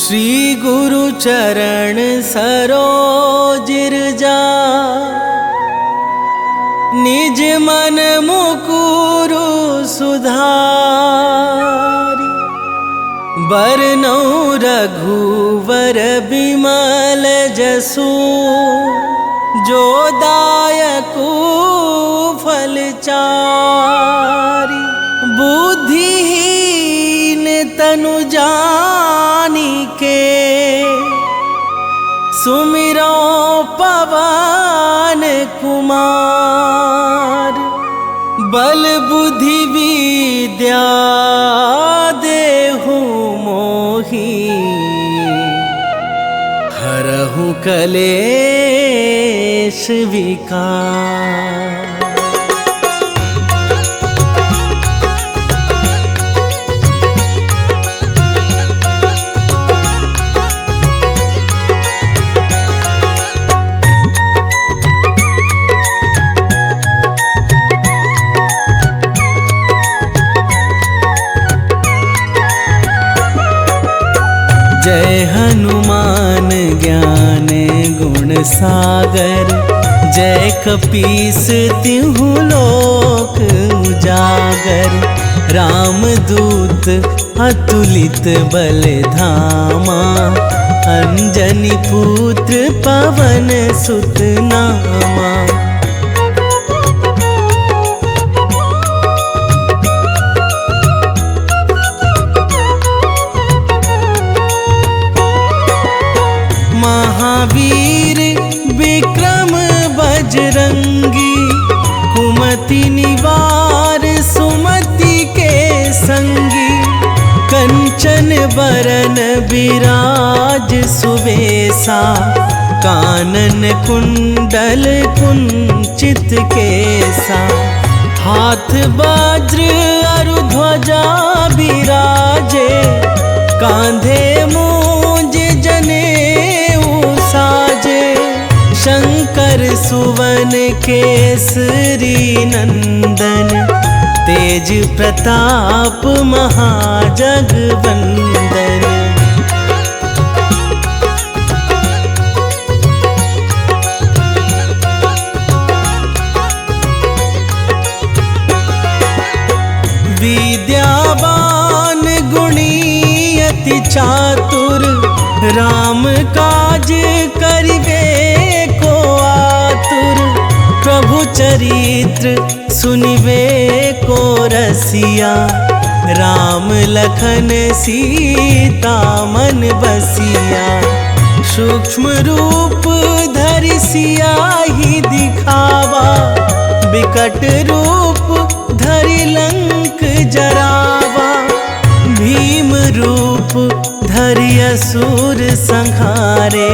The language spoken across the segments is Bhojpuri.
श्री गुरु चरण सरोज जा निज मन मुकुरु सुधारि बरनौ रघुवर बिमल जसु जो दायकु फल चारि बुद्धिहीन तनु जानिके सुमिरो पवन कुमार बल बुद्धि विद्या देहु मोहि हरहु कलेश विकार। जय हनुमान ज्ञान गुण सागर, जय कपीस तिहु लोक उजागर। रामदूत अतुलित बल धामा, अंजनी पुत्र पवन सुत नामा। महावीर विक्रम बजरंगी, कुमति निवार सुमति के संगी। कंचन बरन विराज सुबेसा, कानन कुंडल कुंचित केसा। हाथ वज्र अरु ध्वजा बिराजे, कांधे मूंज जनेऊ साजे। शंकर सुवन केसरी नंदन, तेज प्रताप महाजगवंदन। विद्यावान गुणी अति चातुर, राम काज करिबे को आतुर। प्रभु चरित्र सुनिबे को रसिया, राम लखन सीता मन बसिया। सूक्ष्म रूप धरि सियाहि दिखावा, बिकट रूप धरि लंक जरावा। भीम रूप धरि असुर संहारे,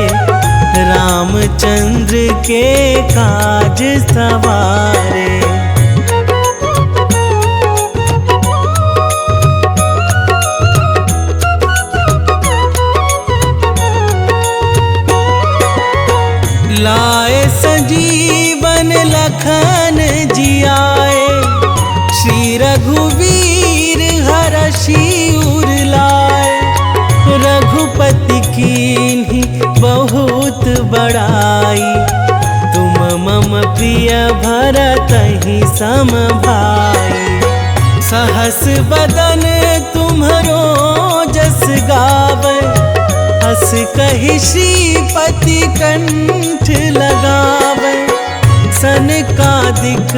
रामचंद्र के काज सवारे। लाए संजीवन लखन जियाए, श्री रघुवीर हरषि उर लाए। रघुपति कीन्ही बहुत बड़ाई, तुम मम प्रिय भरतहि सम भाई। सहस बदन तुम्हरो जस गावै, हस कहि श्रीपति कंठ लगावै। सनकादिक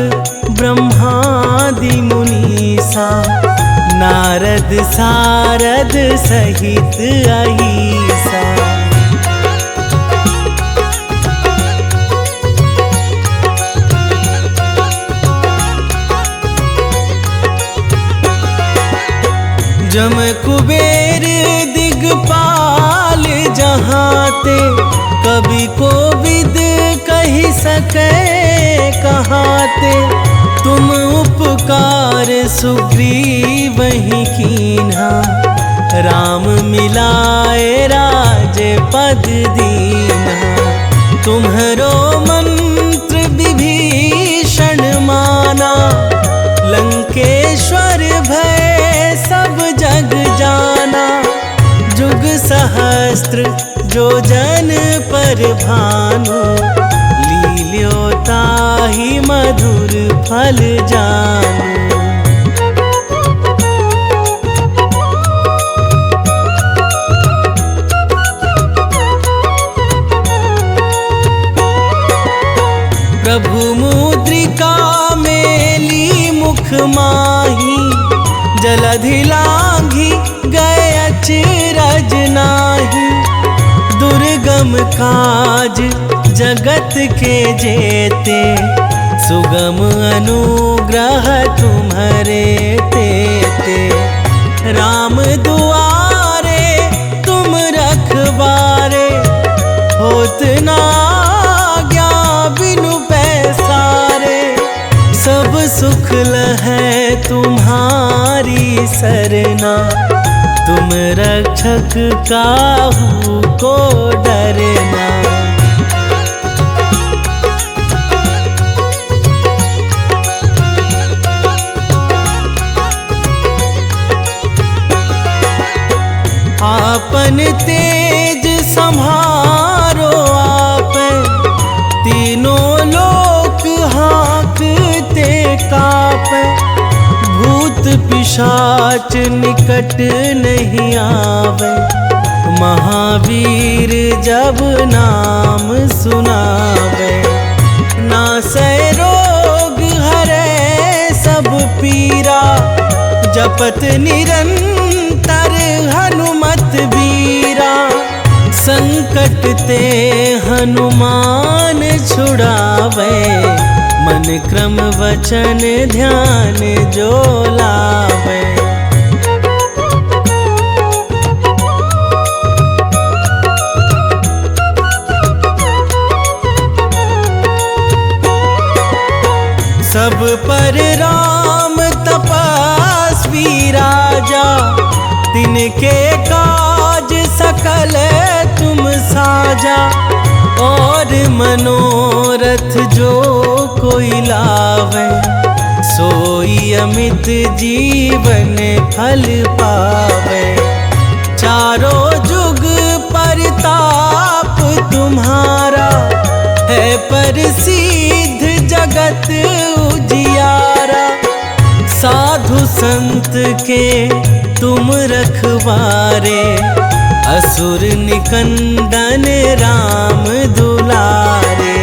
ब्रह्मादि मुनीसा, नारद सारद सहित अहीसा। जम कुबेर दिगपाल जहाते, कवि कोविद कहि सकै कहाते। तुम उपकार सुग्रीवहि कीन्हा, राम मिलाए राजपद दीन्हा। तुम्हरो मंत्र विभीषण माना, लंकेश्वर भय सब जग जाना। जुग सहस्त्र जो जन पर भानु, लील्यो ताहि मधुर फल जानू। प्रभु मुद्रिका मेली मुख माही, जलधि लांघि गए अचरज नाही। दुर्गम काज जगत के जेते, सुगम अनुग्रह तुम्हारे तेते। राम दुआरे तुम रखवारे, होत ना आज्ञा बिनु पैसारे। सब सुख लहै तुम्हारी सरना, तुम रक्षक काहू को डरना। आपन तेज संभारो आप, तीनों लोक हाँकते कापे। भूत पिशाच निकट नहीं आवे, महावीर जब नाम सुनावे। नासै रोग हरै सब पीरा, जपत निरंतर हनुमत बीरा। संकट ते हनुमान छुड़ावे, मन क्रम वचन ध्यान जो लावे। सब पर राम तपस्वी राजा, तिनके काज सकल तुम साजा। और मनोरथ जो कोई लावे, सोई अमित जीवन फल पावे। चारों जुग परताप तुम्हारा, है प्रसिद्ध जगत उजियारा। साधु संत के तुम रखवारे, असुर निकंदन राम दुलारे।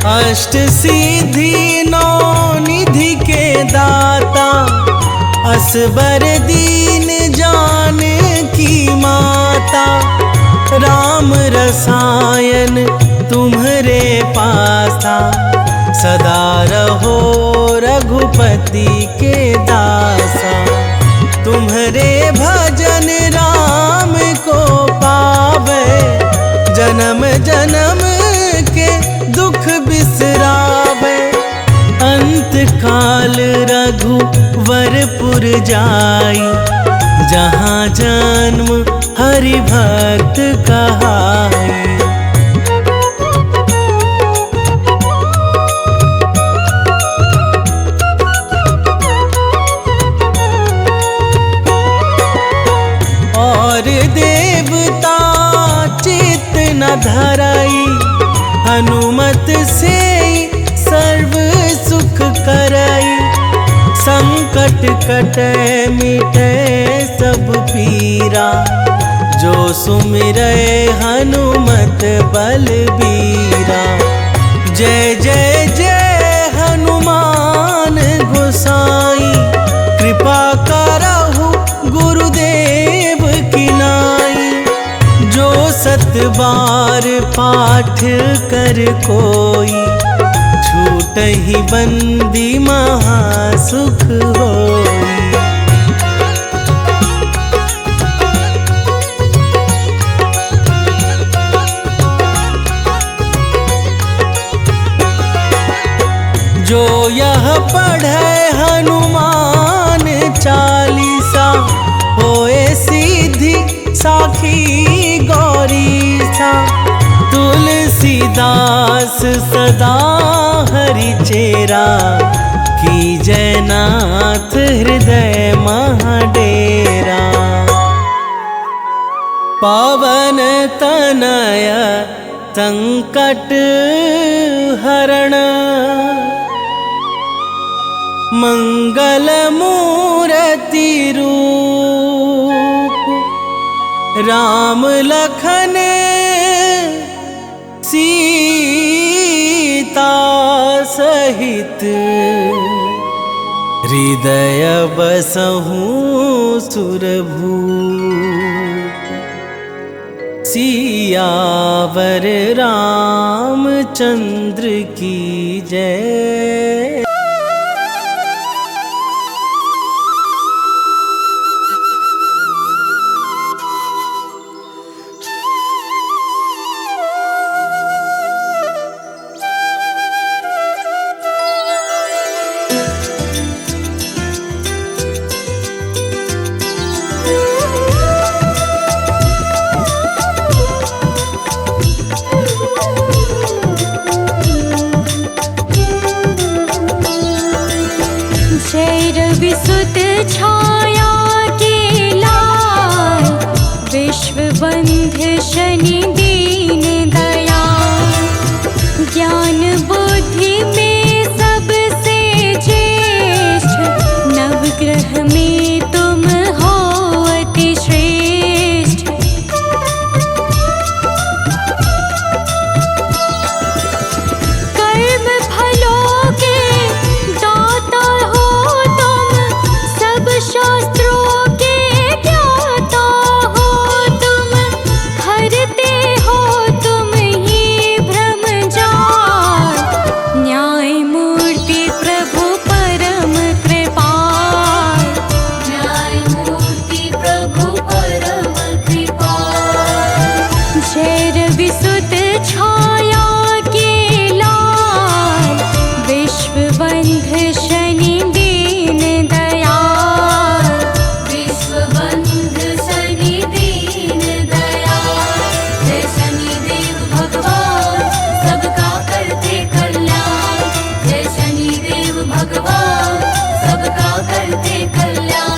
अष्ट सिद्धि नौ निधि के दाता, असबर दीन जान की माता। राम रसायन तुम्हरे पासा, सदा रहो रघुपति के दासा। तुम्हरे भजन राम को पावे, जन्म जन्म के दुख बिसरावे। अंत काल रघुवरपुर जाई, जहाँ जन्म हरि भक्त कहाई। और देवता चित्त न धराई, हनुमत से सर्व सुख कराई। संकट कटे मिटे सब पीरा, जो सुमिरै हनुमत बलबीरा। जय जय जय हनुमान गोसाई, कृपा करहु गुरुदेव की नाई। जो सत बार पाठ कर कोई, छूटहि बंदी महासुख होई। जो यह पढ़े हनुमान चालीसा, होए सीधी साखी गौरीसा। तुलसीदास सदा हरि चेरा, की जयनाथ हृदय महाडेरा। पावन तनय संकट हरण, मंगल मूर्ति रूप। राम लखन सीता सहित, हृदय बसहु सुरभूप। सियावर रामचंद्र की जय। जय रविसुत छाया के लाल, विश्व बंधु शनि दीन दयाल। ज्ञान बुद्धि में सबसे ज्येष्ठ, नवग्रह में तुम हो अति श्रेष्ठ। कर्म फलों के दाता हो तुम, सब शास्त्रों के ज्ञाता हो तुम। हरते हो तुम ही भ्रम जाल, न्याय मूर्ति प्रभु परम कृपाल। न्याय मूर्ति प्रभु परम कृपाल। जय रविसुत छाया के लाल, विश्व बंधु शनि दीन दयाल। विश्व बंधु शनि दीन दयाल। जय शनिदेव भगवान, सबका करते कल्याण। जय शनिदेव भगवान, सबका करते कल्याण।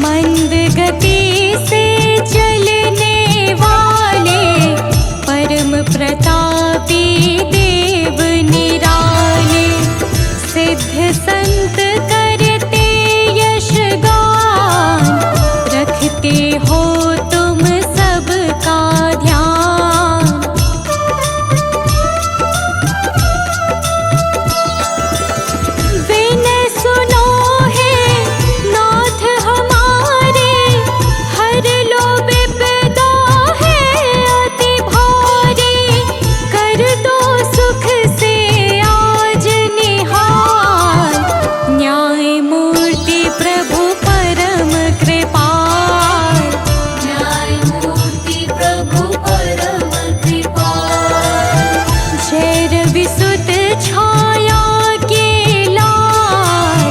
मंद गति से चलने वाले, परम प्रतापी देव निराले। सिद्ध संत करते यशगान, रखते हो तुम सबका ध्यान। विनय सुनो है नाथ हमारे, हर लो विपदा है अति भारी। कर दो सुख से आज निहाल, न्याय मूर्ति प्रभु परम कृपाल। न्याय मूर्ति प्रभु परम कृपाल। जय रविसुत छाया के लाल,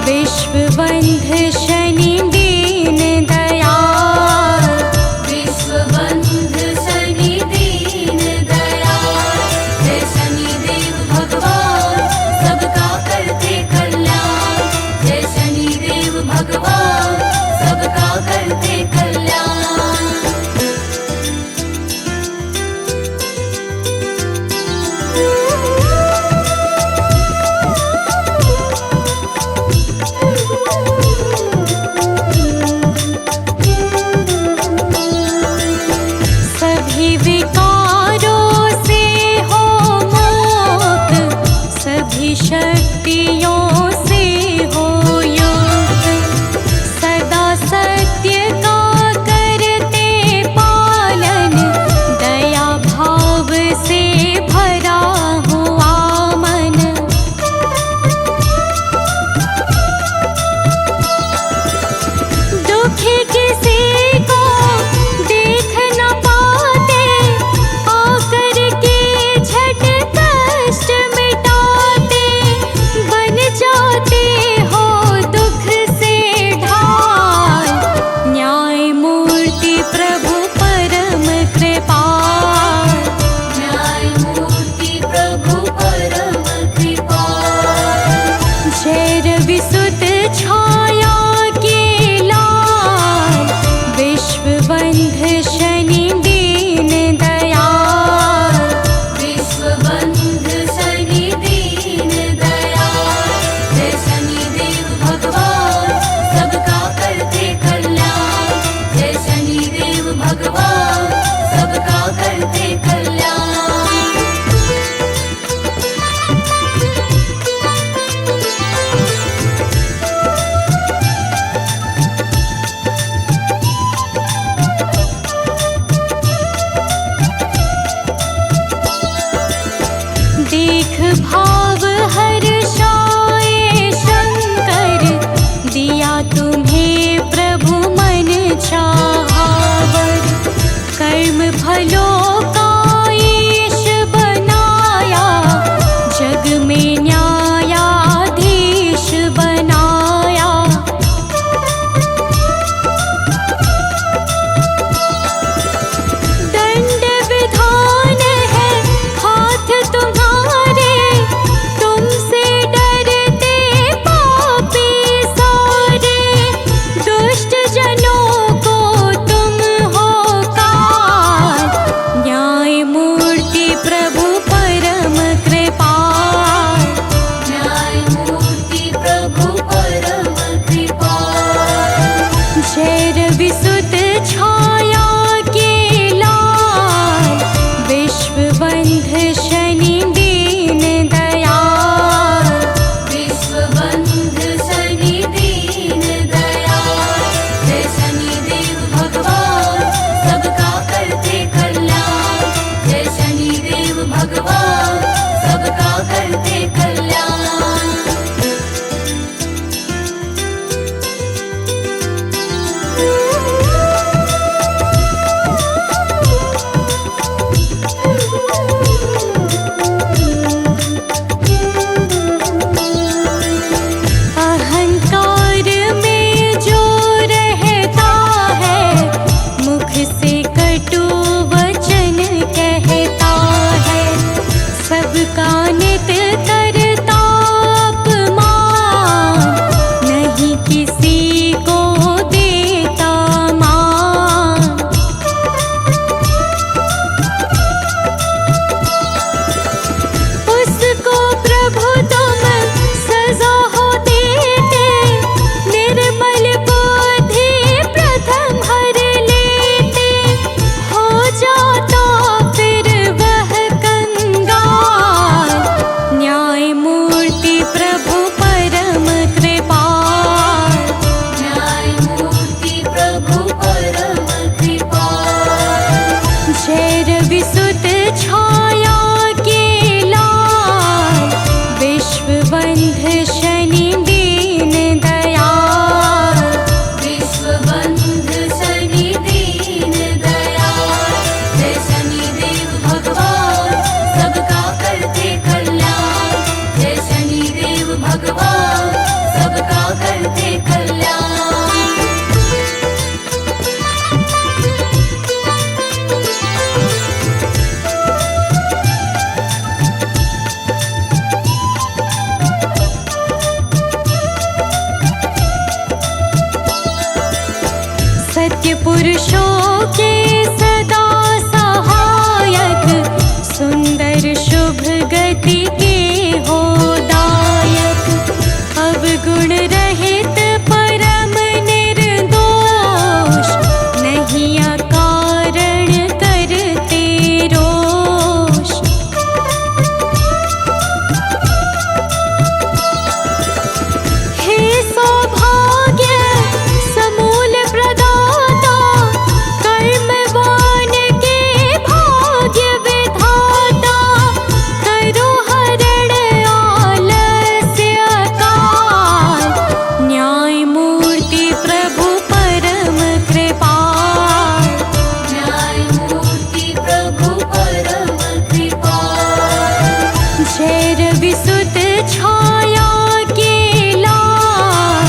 विश्व बंधु शनि दीन दयाल। विश्व बंधु शनि दीन दयाल। जय शनिदेव भगवान, सबका करते कल्याण। जय शनिदेव भगवान, सबका करते कल्याण। सभी विकारों से हो मुक्त, सभी शक्तियों से हो युक्त। सदा सत्य का करते पालन, दया भाव से भरा हुआ मन। दुखी किसी को देख न पाते, आकर के झट कष्ट मिटाते। विश्वबन्ध शनि दीन दयाल, विश्वबन्ध शनि दीन दयाल, जय शनिदेव भगवान सबका करते कल्याण, जय शनिदेव भगवान सबका करते कल्याण। सत्य पुरुषों के सदा सहायक, सुंदर शुभ गति के हो दायक, अवगुण रहित परम निर्दोष, नहीं अकारण करते रोष। हे सौभाग्य समूल प्रदाता, कर्मवान के भाग्य विधाता, करो हरण आलस्य काल, न्याय मूर्ति प्रभु परम कृपाल, न्यायमूर्ति प्रभु परम कृपाल, जय रविसुत छाया के लाल,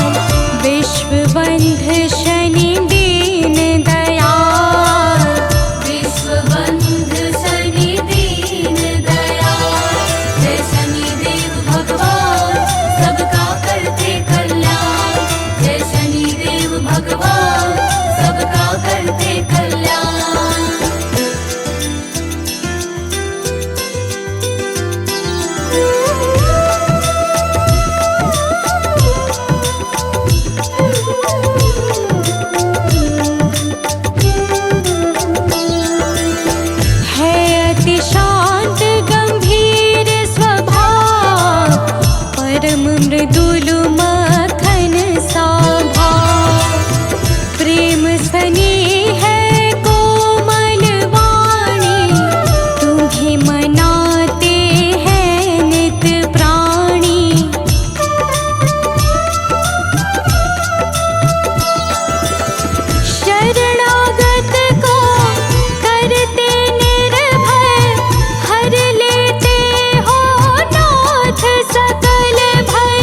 विश्वबन्ध शनि दीन दयाल, विश्वबन्ध शनि दीन दयाल, जय शनिदेव भगवान सबका करते कल्याण, जय शनिदेव भगवान सबका करते कल्याण। है अति शांत गंभीर स्वभाव, परम मृदुल मखन सा भाव, प्रेम स्नेह है कोमल वाणी, तुम्हें मनाते हैं नित प्राणी। शरणागत को करते निर्भय, हर लेते हो नाथ सकल भय,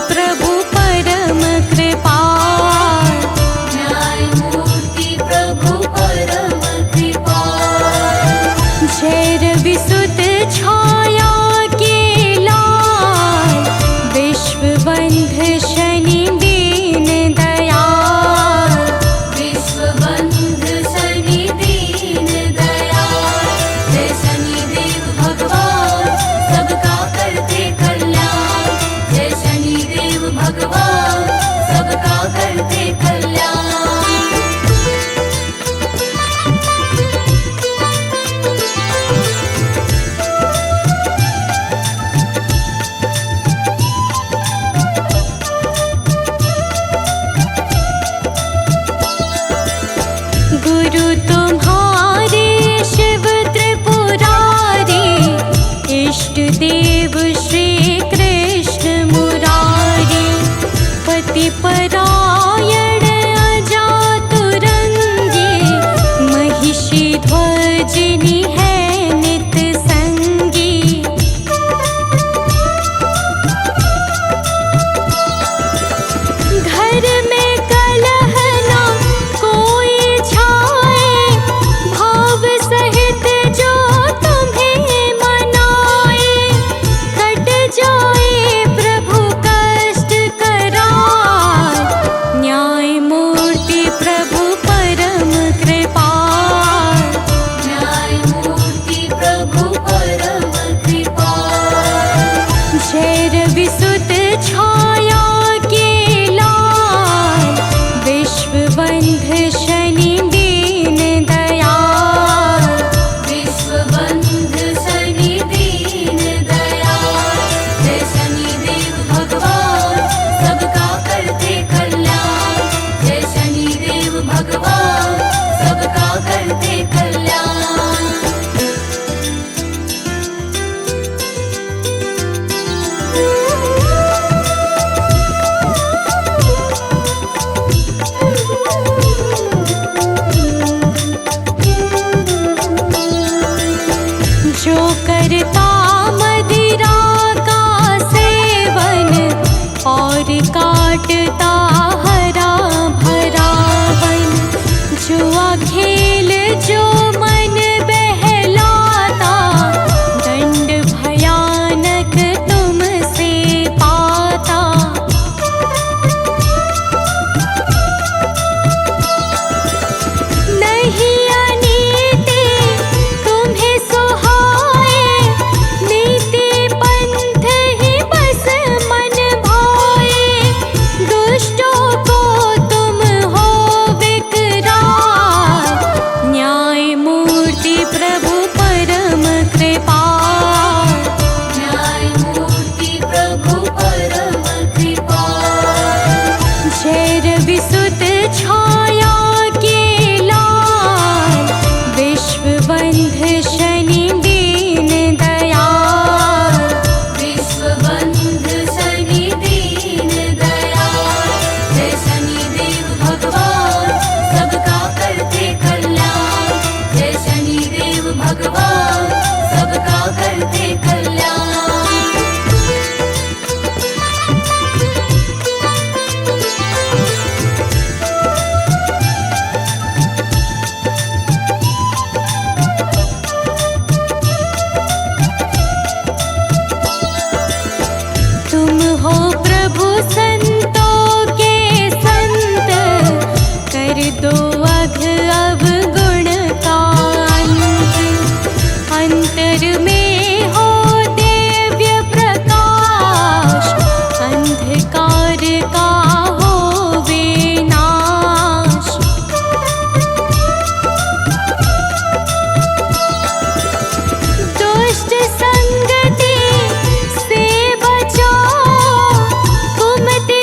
प्रभु परम कृपाल। न्यायमूर्ति प्रभु परम कृपाल। जय रवि सुत छाया के लाल, विश्वबंध शनि दीन दयाल। विश्वबंध शनि दीन दयाल। जय शनिदेव भगवान सबका करते कल्याण। जय शनिदेव भगवान सबका करते कल्याण। गुरु तुम्हारे शिव त्रिपुरारी, इष्ट देव श्री कृष्ण मुरारी। पति परायण अजातुरंगी, महिषी ध्वजिनी है नित संगी। घर में कलह ना कोई छाए, भाव सहित जो तुम्हें मनाए। कट जाए प्रभु कष्ट कराल, न्यायमूर्ति प्रभु परम कृपाल। न्यायमूर्ति प्रभु परम कृपाल। जय रवि सुत छाया के लाल, विश्वबंध शनि दीन दयाल। विश्वबंध शनि दीन दयाल। जय शनिदेव भगवान सबका करते कल्याण। जय शनिदेव भगवान सबका करते कल्याण। जो करता मदिरा का सेवन, और काटता हरा भरा वन। जुआ खेल जो मन बहलाता, दंड भयानक तुमसे पाता। नहीं अनीति तुम्हें सुहाए, नीति पंथ ही बस मन भाए। दुष्टों को तुम हो विकराल, न्यायमूर्ति प्रभु परम कृपाल। न्यायमूर्ति प्रभु परम कृपाल। जय रवि सुत छाया के लाल, विश्वबंध शनि दीन दयाल। विश्वबंध शनि दीन दयाल। जय शनिदेव भगवान सबका करते कल्याण। जय शनिदेव भगवान सबका करते कल्याण। तुम हो प्रभु संतों के संत, कर दो अघ अवगुण का अंत। अंतर में हो दिव्य प्रकाश, अंधकार का हो विनाश। दुष्ट संगति से बचाओ, कुमति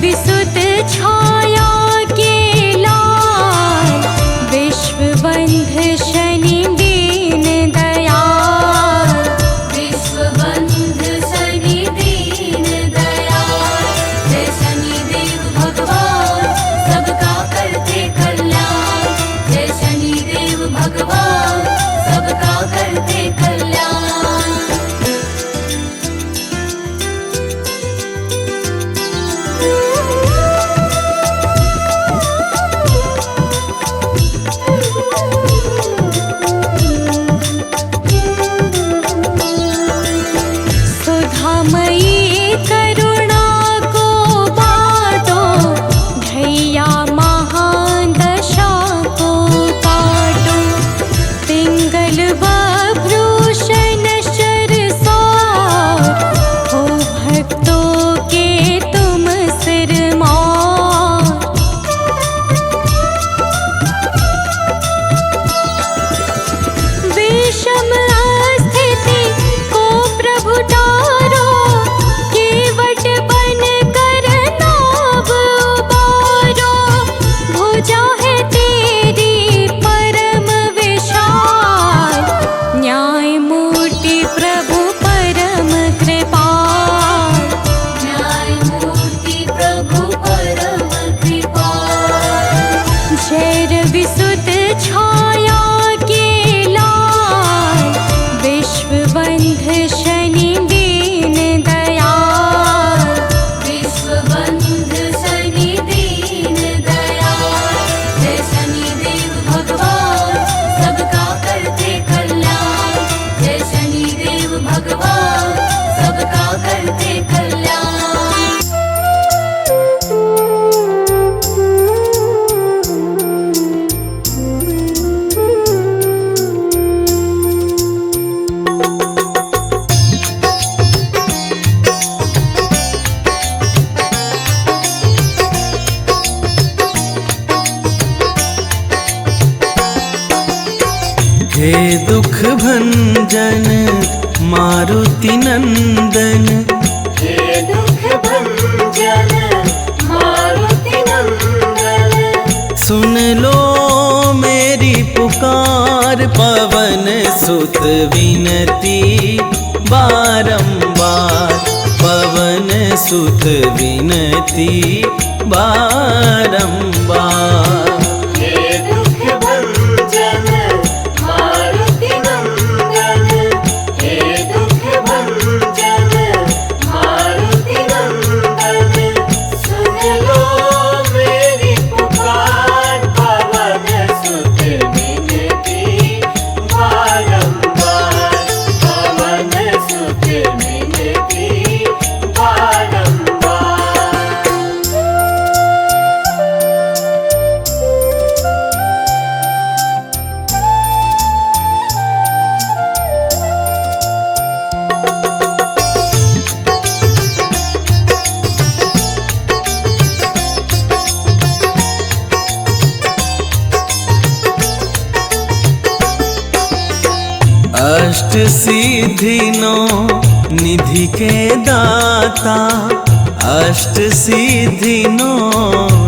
विसुत छाया के लाल, विश्व बंध शनि दीन दयाल। विश्व बंध शनि दीन दयाल, जय शनिदेव भगवान सबका करते कल्याण। जय शनिदेव भगवान सबका करते कल्याण। सुधामयी करुणा को बाँटो, ढैया महान दशा को काटो। पिंगल बभूषण शरसार, हो भक्तों के तुम सिरमौर। विषम स्थिति को प्रभु तारो, केवट बन कर नाव उबारो। भुजा है तेरी परम विशाल, न्यायमूर्ति प्रभु परम कृपाल। न्यायमूर्ति प्रभु परम कृपाल। जय विसुत छाया के लाल, विश्व बंध शनि दीन दयाल। विश्व बंध शनि दीन दयाल, जय शनिदेव भगवान सबका करते कल्याण। जय शनिदेव भगवान सबका करते कल्याण। हे दुख भंजन मारुति नंदन, हे दुख भंजन मारुति नंदन, सुन लो मेरी पुकार। पवन सुत विनती बारंबार, पवन सुत विनती बारंबार। हे दुख भंजन मारुति नंदन, हे दुख भंजन मारुति नंदन, सुन लो मेरी पुकार। पवन सुत विनती बारंबार, पवन सुत विनती बारंबार। अष्ट सिद्धि नौ निधि के दाता, अष्ट सिद्धि नौ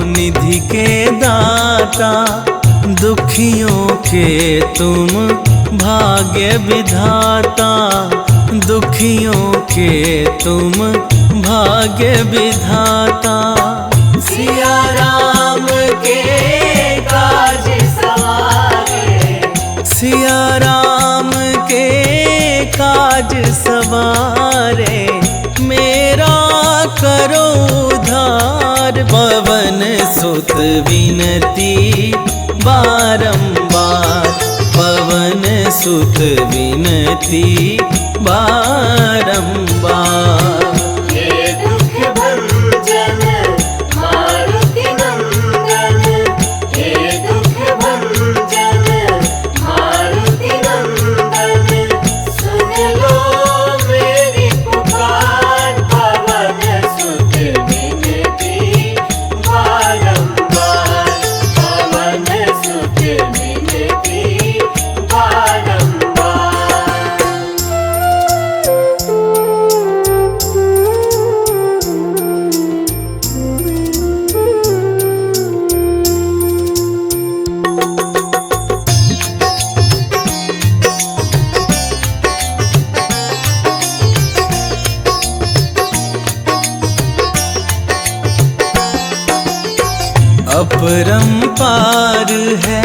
निधि के दाता। दुखियों के तुम भाग्य विधाता, दुखियों के तुम भाग्य विधाता। सिया राम के काज सवारे, सिया राम के काज सवारे। मेरा करो उद्धार, पवन सुत विनती बारंबार, पवन सुत विनती बारंबार। हे दुख भंजन मारुति नंदन, हे दुख भंजन मारुति नंदन, सुन लो मेरी पुकार। पवन सुत विनती बारंबार, पवन सुत विनती बारंबार। अपरंपार है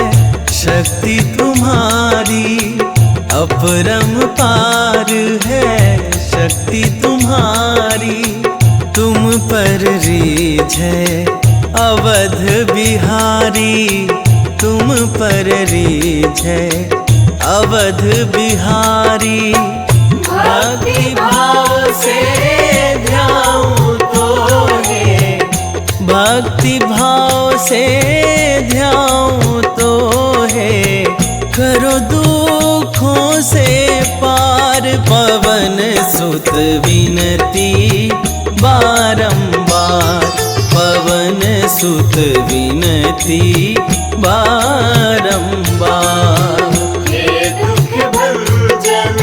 शक्ति तुम्हारी, अपरंपार है शक्ति तुम्हारी। तुम पर रीझ है अवध बिहारी, तुम पर रीझ है अवध बिहारी। भक्ति भाव से ध्याऊं तो है, भक्ति भाव से ध्याऊं तो है। करो दुखों से पार, पवन सुत विनती बारंबार, पवन सुत विनती बारंबार। हे दुख भंजन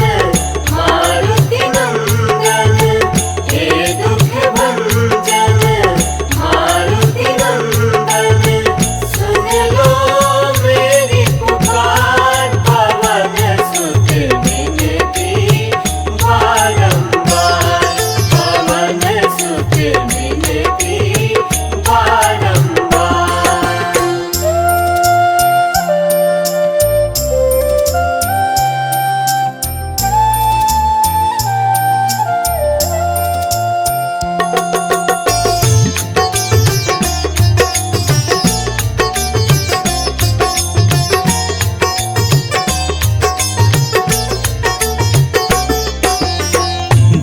मारुति नंदन, हे दुख भंजन मारुति नंदन। सुन लो मेरी पुकार, पवन सुत विनती बारंबार, पवन सुत विनती बारंबार।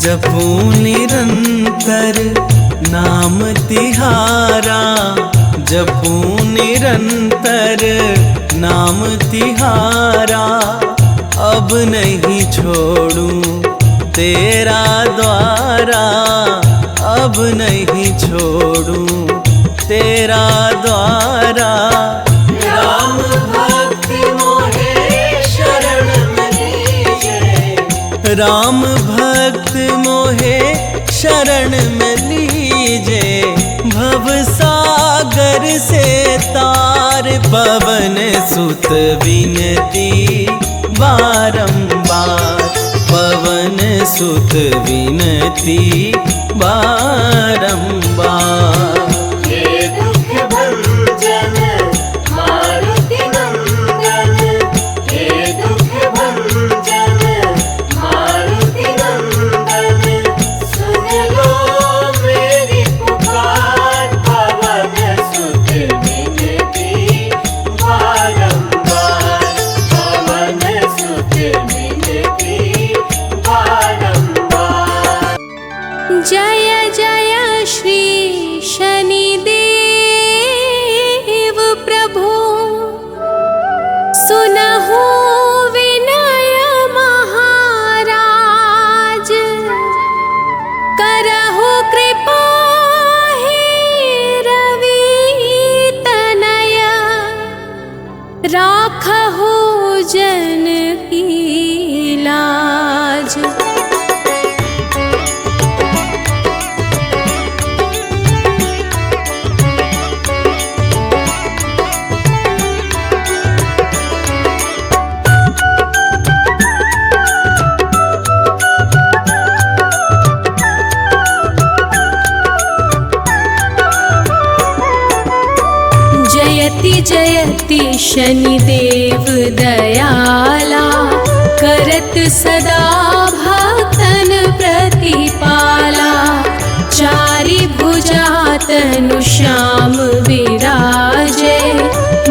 जपूं निरंतर नाम तिहारा, जपूं निरंतर नाम तिहारा। अब नहीं छोड़ूं तेरा द्वारा, अब नहीं छोड़ूं तेरा द्वारा। राम भक्त मोहे शरण में लीजे, राम भक्त मोहे शरण में लीजे। भव सागर से तार, पवन सुत विनती बारंबार, पवन सुत विनती बारंबार। हे दुख भंजन मारुति नंदन, हे दुख भंजन मारुति नंदन। सुन लो मेरी पुकार, पवन सुत विनती बारंबार, पवन सुत विनती बारंबार। जय जय श्री शनिदेव प्रभु, सुनहु विनय महाराज। करहु कृपा हे रवि तनय, राखहु जन की लाज। जयति जयति शनिदेव दयाला, करत सदा भक्तन प्रतिपाला। चारि भुजा तनु श्याम विराजे,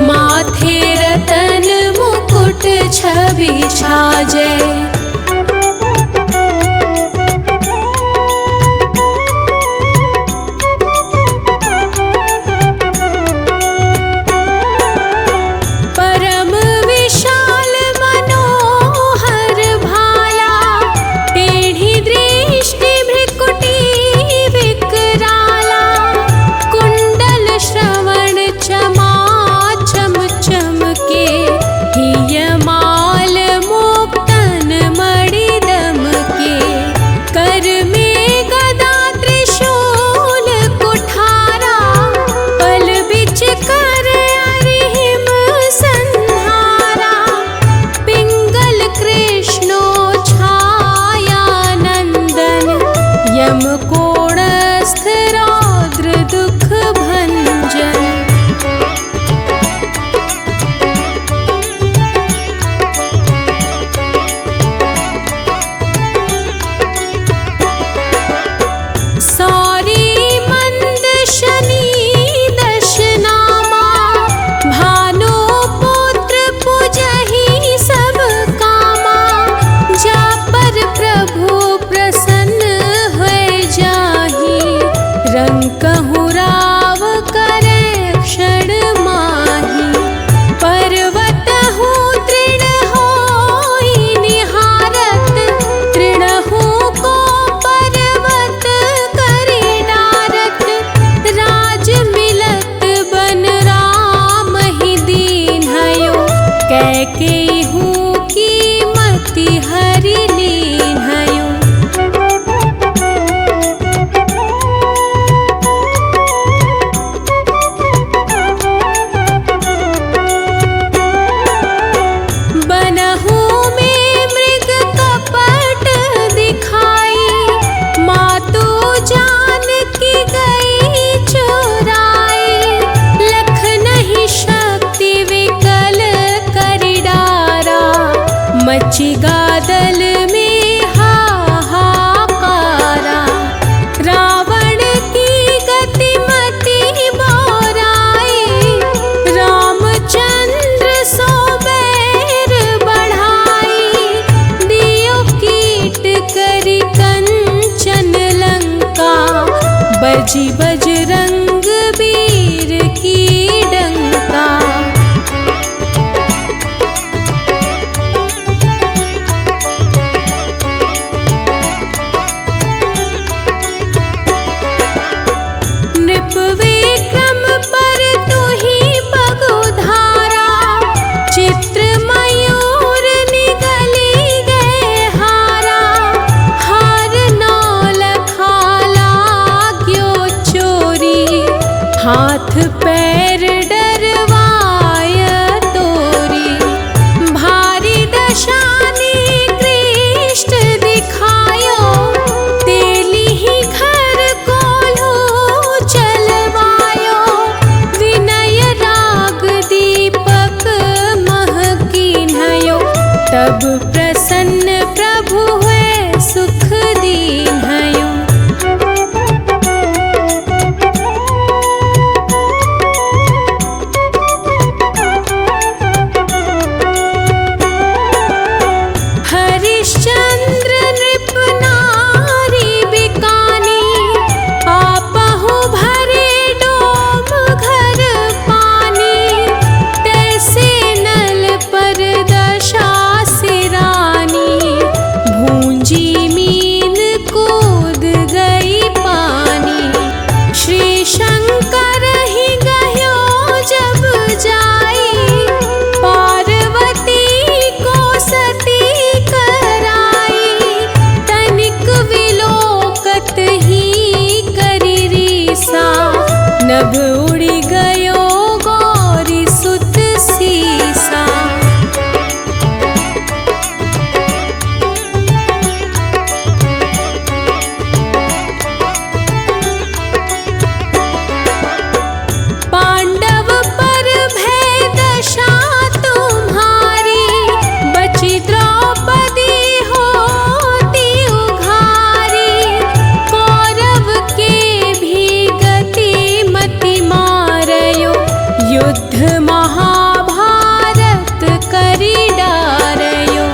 माथे रतन मुकुट छवि छाजे। परम विशाल मनोहर भाला, टेढ़ी दृष्टि भ्रिकुटी विकराला। कुंडल श्रवण चमा चम चमके, हिय माल मुक्तन हाथ पैर डरवाय तोरी, भारी दशानी कृष्ण दिखायो, तेली ही घर कोल्हू चलवायो, विनय राग दीपक महकीन्हयो, तब प्रसन्न प्रभु हुए सुख दीन्हयो। हरिश्चंद्र नृप नारी बिकानी, आपहु भरे डोम घर पानी, तैसे नल पर दशा सिरानी, भूंजी मीन कूद गई पानी। श्री शंकर ही गयो जब जाई, पार्वती को सती कराई, तनिक विलोकत ही करी रीसा, नभ उड़ी गयो गौरी सुत सीसा। पांडव पर भय दशा तुम्हारी, बची द्रौपदी होती उघारी, कौरव के भी गति मति मारयो, युद्ध महाभारत करी डारयो।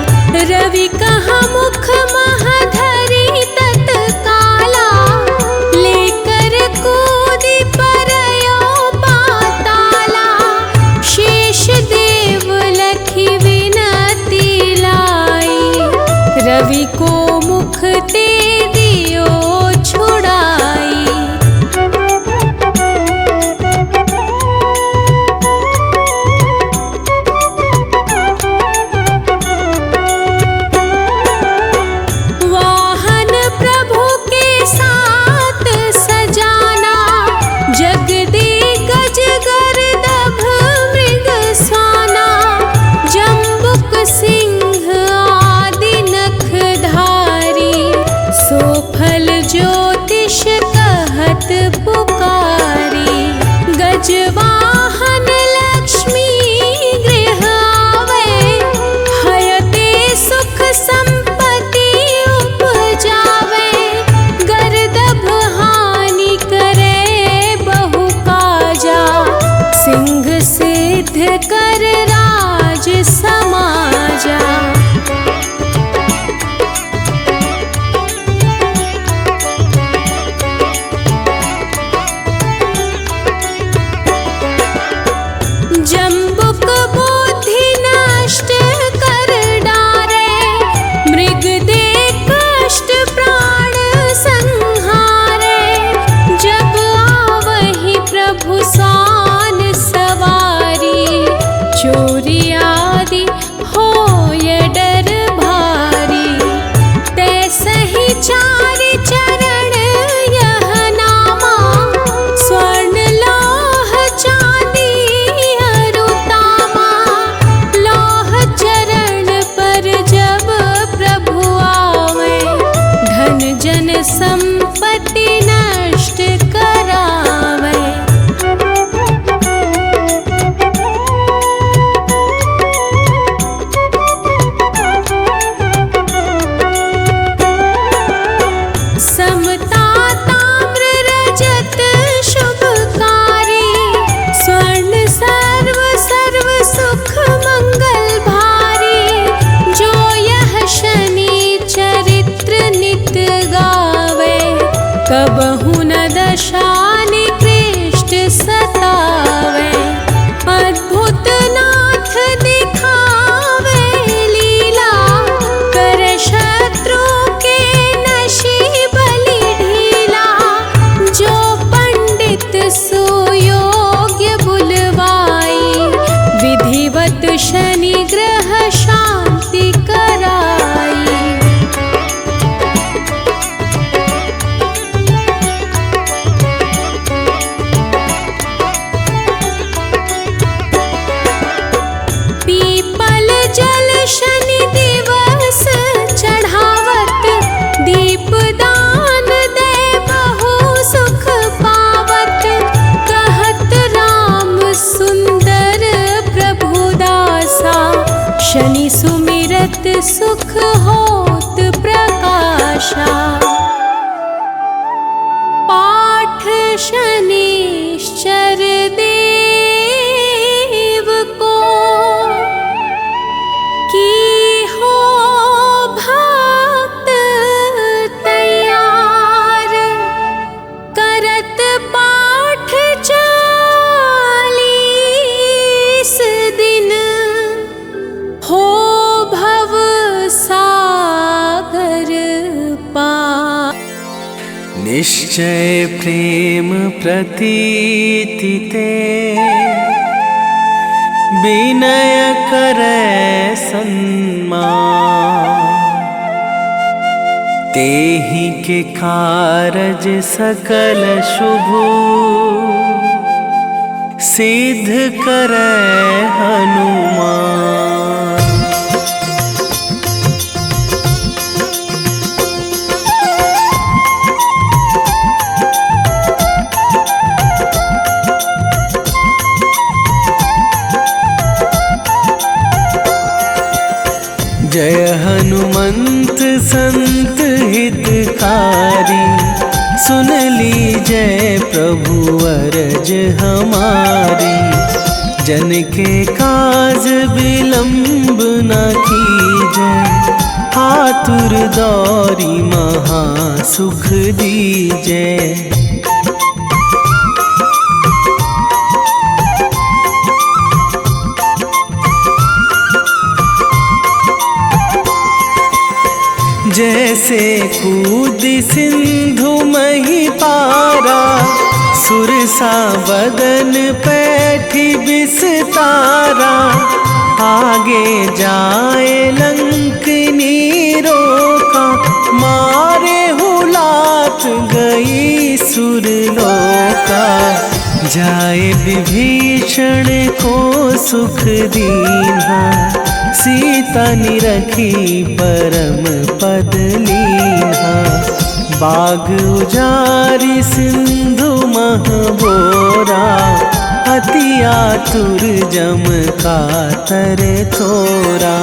रवि कहा मुख महधरी तत्काला, लेकर कूदी परयो पाताला, शेष देव लखी विनती लाई, रवि को मुख ते दियो छुड़ाई। वाहन प्रभु के साथ सजाना, जगदेक गजगर दभ मृग साना, जम्बुक सिंह आदि नख निश्चय प्रेम प्रतीति ते विनय करे सन्मान। तेहि के कारज सकल शुभ सिद्ध करे हनुमान। जय हनुमंत संत हितकारी, सुन लीजय प्रभु अरज हमारी। जन के काज विलंब न कीजय, आतुर दौरी महा सुख दीजय। जैसे कूद सिंधु मही पारा, सुरसा बदन पैठी बिस्तारा। आगे जाए लंकनी रोका, मारे हुलात गई सुरलोका। जाए विभीषण को सुख दीन्हा, सीता निरखी परम पद लीन्हा। बाग उजारी सिंधु महबोरा, अति आतुर जम कातर थोरा।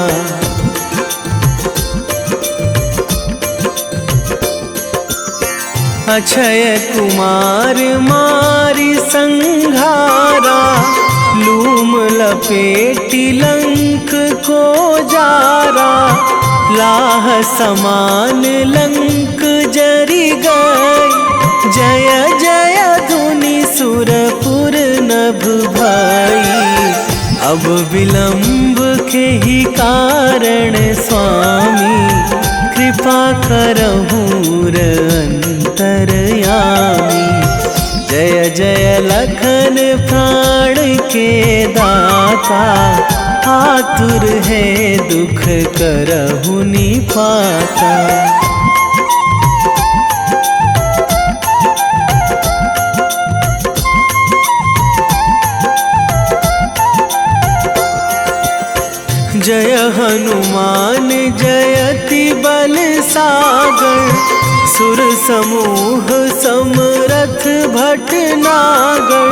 अक्षय कुमार मारी संघारा, लूम लपेटी लंक को जारा। लाह समान लंक जरि गई, जय जय धुनि सुरपुर नभ भई। अब विलंब के ही कारण स्वामी, कृपा करहु अंतरयामी। जय जय लखन प्राण के दाता, आतुर है दुख करहु निपाता। जय हनुमान जयति बल सागर, सुर समूह समरथ भटनागर।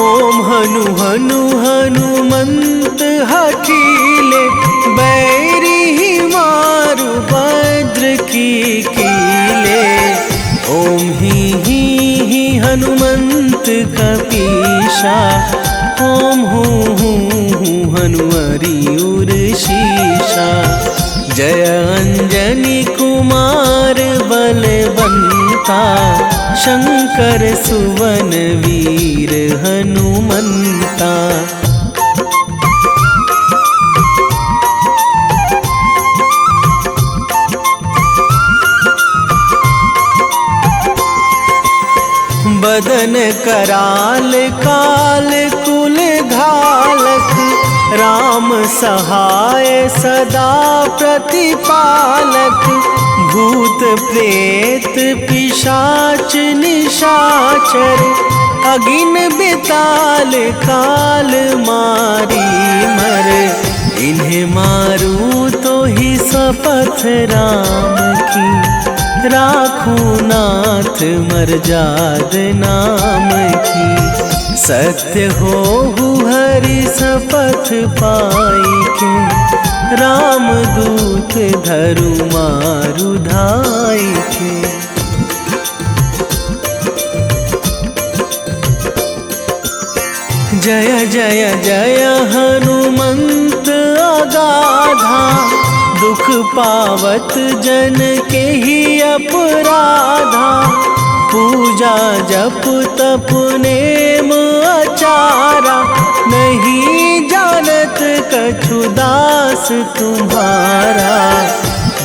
ओम हनु हनु हनुमंत हठीले, बैरी मारु भद्र की कीले। ओम ही हनुमंत कपीशा, ओम हूँ हनुमरी उर शीशा। जय अंजनी कुमार बलवंता, शंकर सुवन वीर हनुमंता। बदन कराल काल कुल घालक, राम सहाय सदा प्रतिपालक। भूत प्रेत पिशाच निशाचर, अगिन बिताल काल मारी मर। इन्हें मारू तो ही शपथ राम की, राखूं नाथ मर्याद नाम की। सत्य हो हरि शपथ पाई के, राम दूत धरु मारु धाई के। जय जय जय हनुमंत अगाधा, दुख पावत जन के ही अपराधा। पूजा जप तप नेम आचारा, नहीं जानत कछु दास तुम्हारा।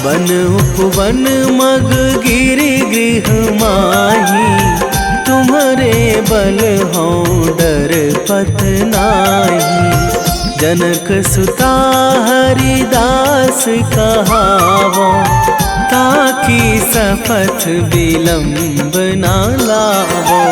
वन उपवन मग गिरि गृह माही, तुम्हारे बल हों डर पत नाही। जनक सुता हरिदास कहावो, ताकि सपथ विलंब ना लावो।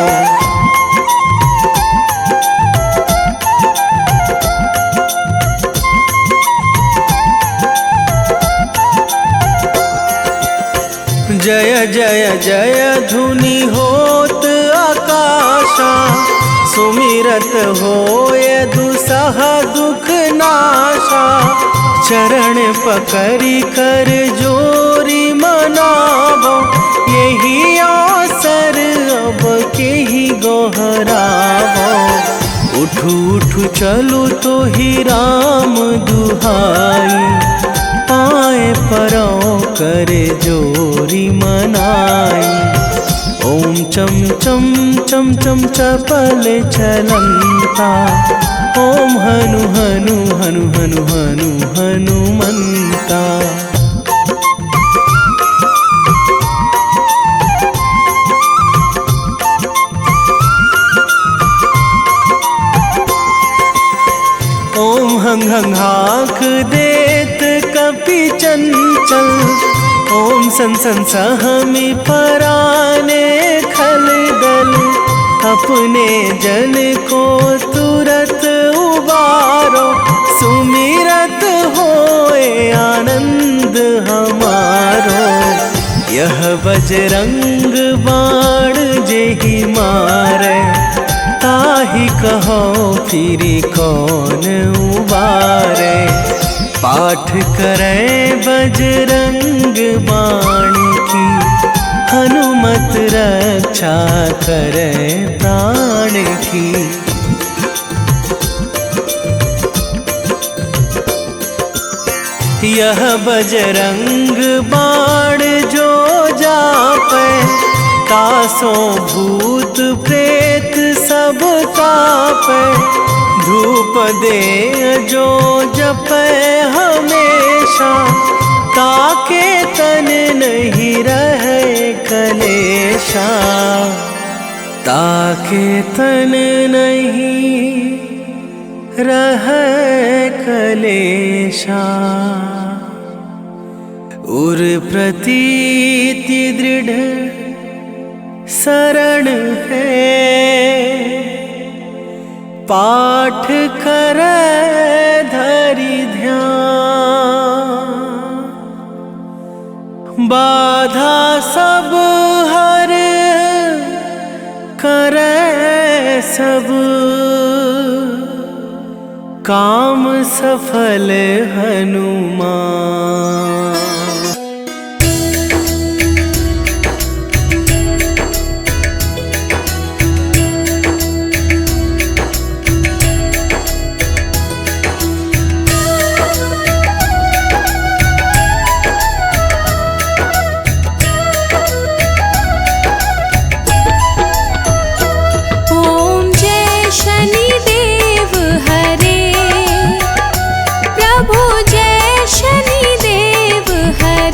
जय जय जय धुनि होत आकाशा, सुमिरत होय दुसह दुख नाशा। चरण पकड़ी कर जोरी मनावो, यही अवसर अब के ही गोहरावो। उठू उठू चलो तो ही राम दुहाई, पाए परो करे जोरी मनाई। ओम चम चम चम चम चपल चलंता, ओम हनु हनु हनु हनु हनु हनुमंता। ओम हंग हंग हाक देत कपि चंचल, ओम सन सन सहमी पराने खल दल। अपने जन को तुरत उबारो, सुमिरत होए आनंद हमारो। यह बजरंग बाण जेहि मारे, ताहि कहो फिरि कौन उबारे। पाठ करे बजरंग बाण की, हनुमत रक्षा करे प्राण की। यह बजरंग बाण जो जापे, तासो भूत प्रेत सब कापे। धूप दे जो जपे हमेशा, ताके तन नहीं रहे कलेशा। ताके तन नहीं रहे कलेशा। उर प्रतीति दृढ़ शरण है, पाठ करे धरि ध्यान। बाधा सब हर करे सब, काम सफल हनुमान। प्रभु जय शनिदेव हरे।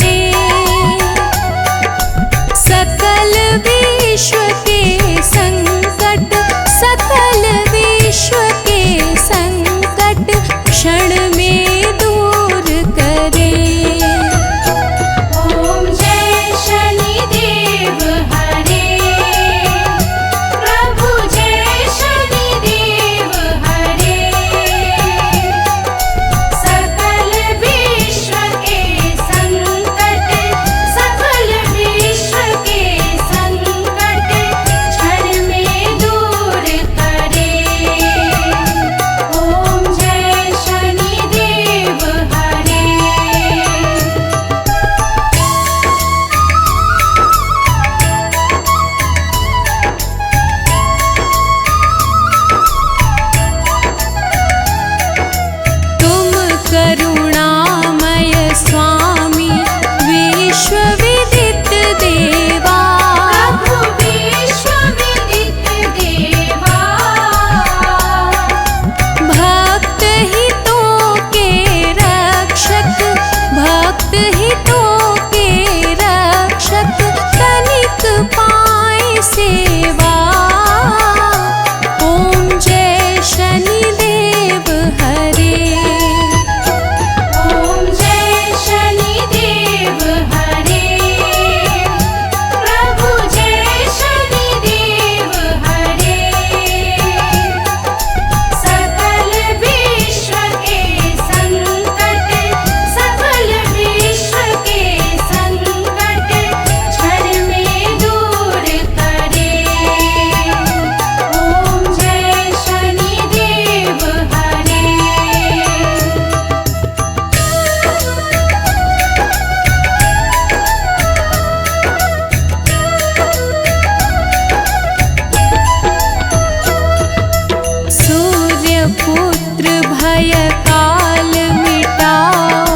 भय काल मिटाओ,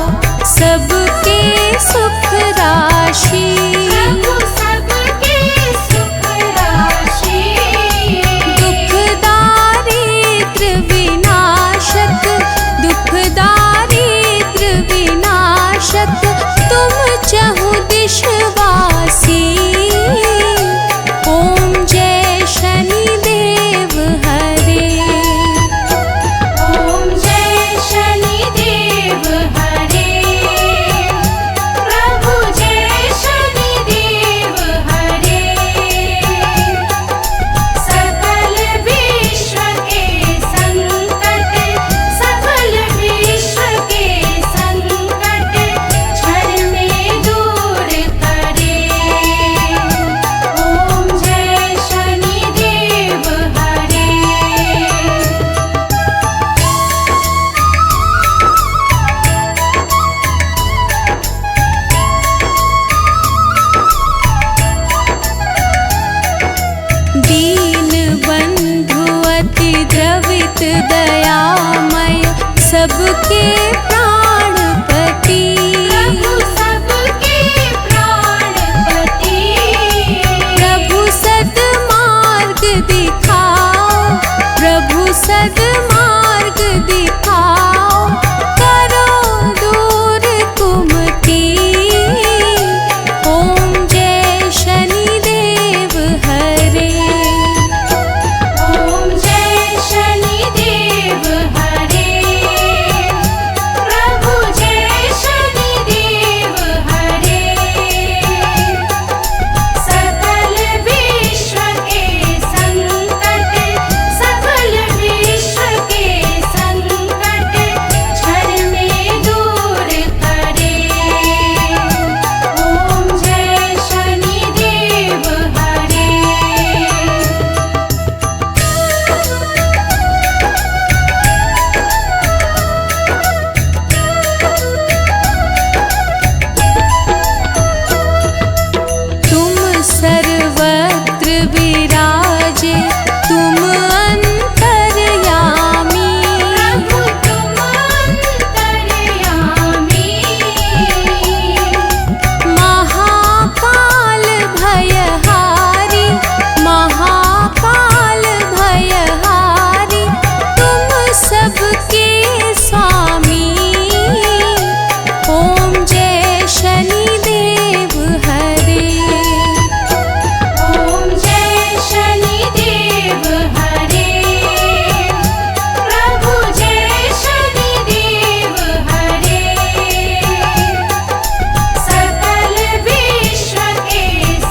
सबके सुख राशि। प्रभु सबके सुख राशि। दुख दारिद्र विनाशक, दुख दारिद्र विनाशक, तुम चहु दिश वासी। ओम जय शनिदेव हरे। ओम जय शनिदेव हरे। प्रभु जय शनिदेव हरे। सकल विश्व के संकट, सकल विश्व के संकट क्षण में दूर करे। ओम जय शनिदेव हरे। दीन बंधु अति द्रवित दयामय, सबके प्राणपति। प्रभु सबके प्राणपति। प्रभु सद्मार्ग दिखाओ, प्रभु सद्मार्ग दिखाओ, करो दूर कुमति। ओम जय शनिदेव हरे। ओम जय शनिदेव हरे। प्रभु जय शनिदेव हरे। सकल विश्व के संकट, सकल विश्व के संकट क्षण में दूर करे। ओम जय शनिदेव हरे। तुम सर्वत्र विराजे, तुम अंतर्यामी। प्रभु तुम अंतर्यामी। महाकाल भयहारी, महाकाल भयहारी, तुम सबके स्वामी। ओम जय शनिदेव हरे। ओम जय शनिदेव हरे। प्रभु जय शनिदेव हरे। सकल विश्व के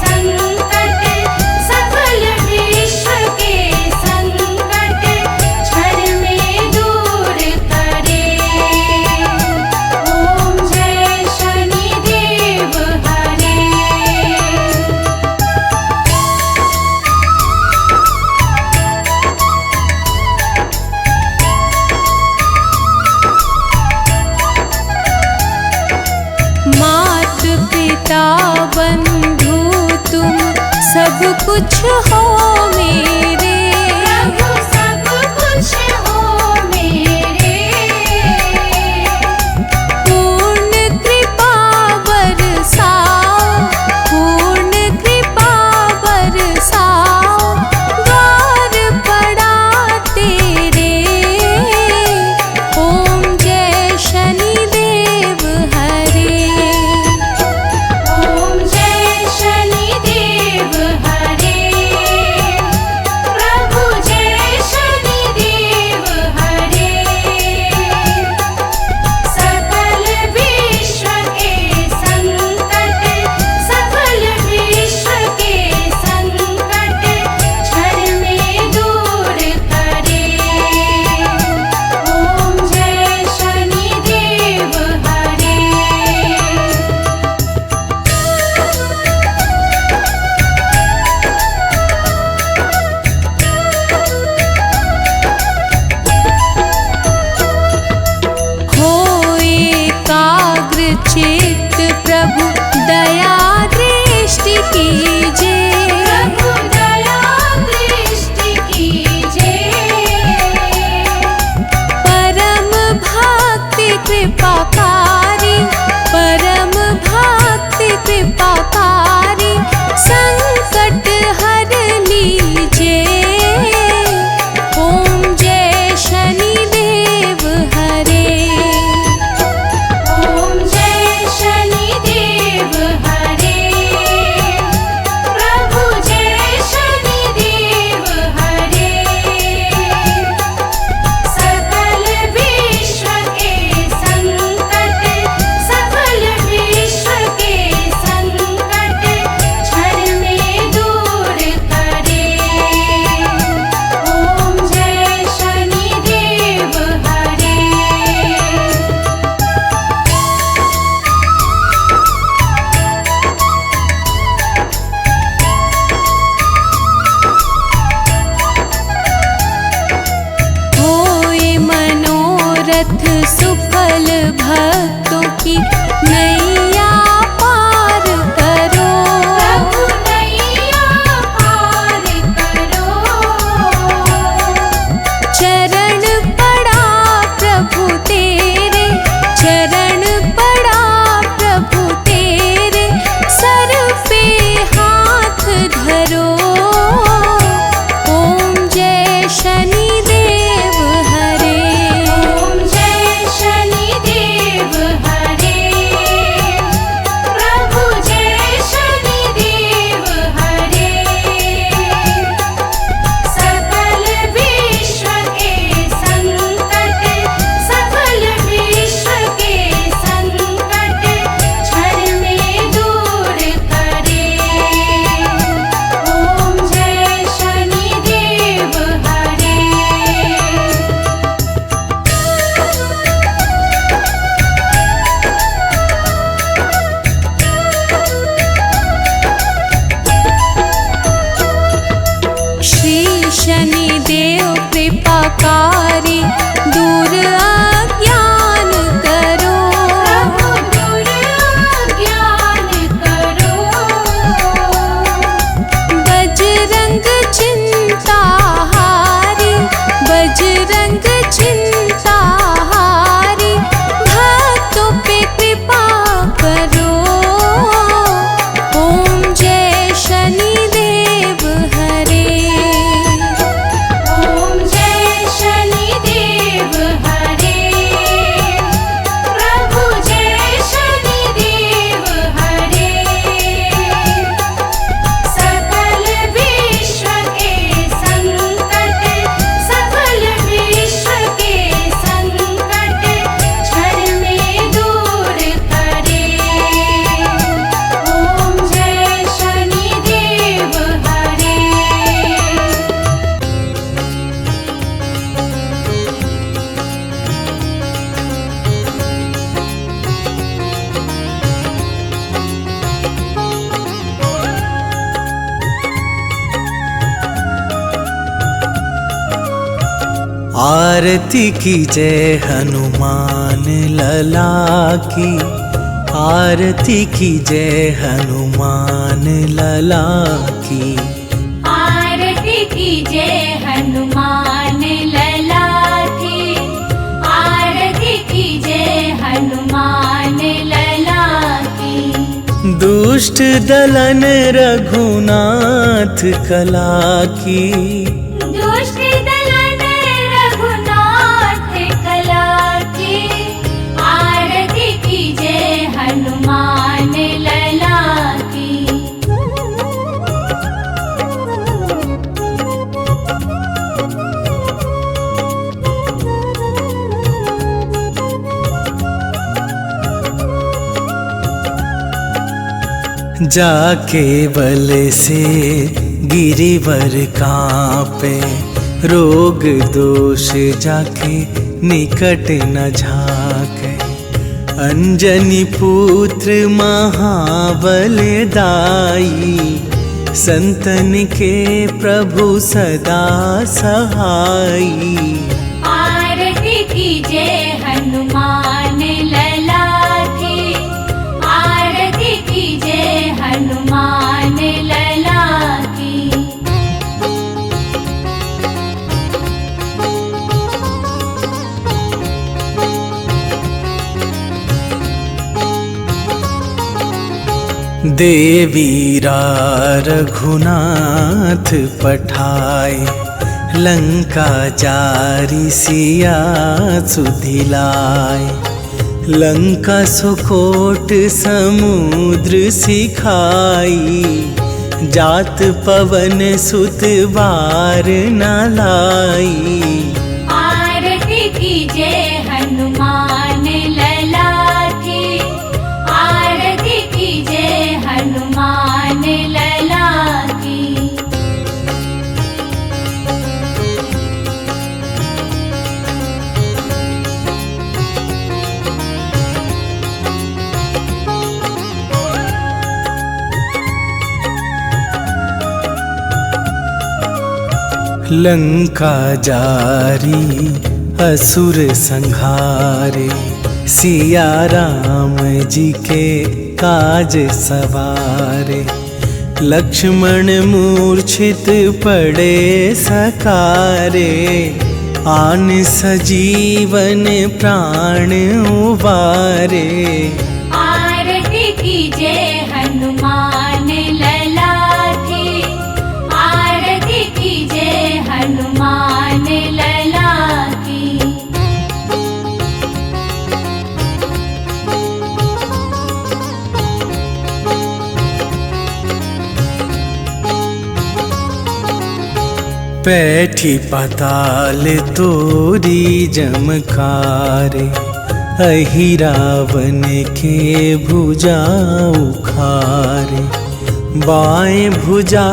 संकट, सकल विश्व के संकट क्षण में दूर करे। ओम जय शनिदेव हरे। मात पिता बंधु तुम सब कुछ हो मेरे। प्रभु सब कुछ हो मेरे। पूर्ण कृपा बरसाओ, पूर्ण कृपा बरसाओ, द्वार पड़ा तेरे। ओम जय शनिदेव हरे। ओम जय शनिदेव हरे। पथ सुफल भक्तों की नैया पार करो। प्रभु नैया पार करो। चरण पड़ा प्रभु तेरे, चरण पड़ा प्रभु तेरे, सर पे हाथ धरो। ओम जय शनिदेव हरे। ओम जय शनिदेव हरे। प्रभु जय शनिदेव हरे। सकल विश्व के संकट, सकल विश्व के संकट क्षण में दूर करे। ओम जय शनिदेव हरे। श्री शनिदेव कृपाकारी, दूर अज्ञान करो। प्रभु दूर ज्ञान करो। बजरंग चिंताहारी, बजरंग चिंताहारी, भक्तों पे कृपा करो। ओम जय शनिदेव हरे। ओम जय शनिदेव हरे। प्रभु जय शनिदेव हरे। सकल विश्व के संकट, सकल विश्व के संकट क्षण में दूर करे। ओम जय शनिदेव हरे। आरती की जय हनुमान लला की, आरती की जय हनुमान लला की। आरती की जय हनुमान लला की। आरती की जय हनुमान लला की। दुष्ट दलन रघुनाथ कला की, दुष्ट दलन रघुनाथ कला की। आरती की जय हनुमान लला की। जाके बल से गिरिवर कांपे, रोग दोष जाके निकट न झाके। अंजनी पुत्र महाबल दाई, संतन के प्रभु सदा सहाई। आरती की जय हनुमान लला की। आरती की जय हनुमान लला की। देवीरा रघुनाथ पठाए, लंका जारी सिया सुधिलाए। लंका सुकोट समुद्र सिखाई, जात पवन सुत बार न लाई। आरती की जय हनुमान लला की। आरती की जय हनुमान लला की। लंका जारी असुर संहारे सिया राम जी के काज सवारे। लक्ष्मण मूर्छित पड़े सकारे, आन सजीवन प्राण उबारे। आरती कीजे हनुमान लला की, आरती कीजे हनुमान लला की। पैठी पाताल तोरी जमकारे, अहि रावण के भुजा उखारे। बाएं भुजा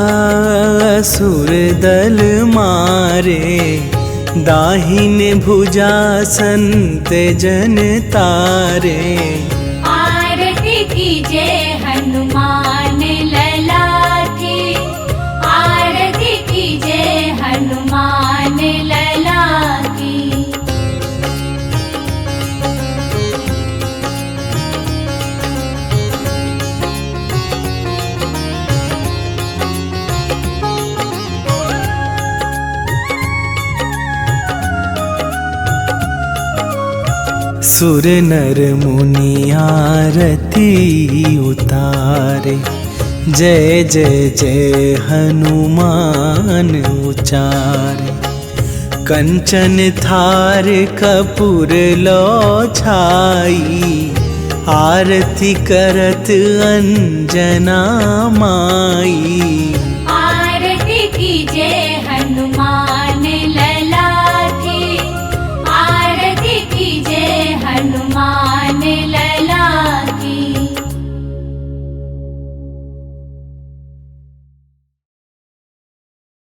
असुर दल मारे, दाहिन भुजा संत जन तारे। आरती कीजे हनुमान लला की, आरती कीजे हनुमान लला की। सुर नर मुनि आरती उतारे, जय जय जय हनुमान उचारे। कंचन थार कपूर लो छाई, आरती करत अंजना माई। आरती कीजे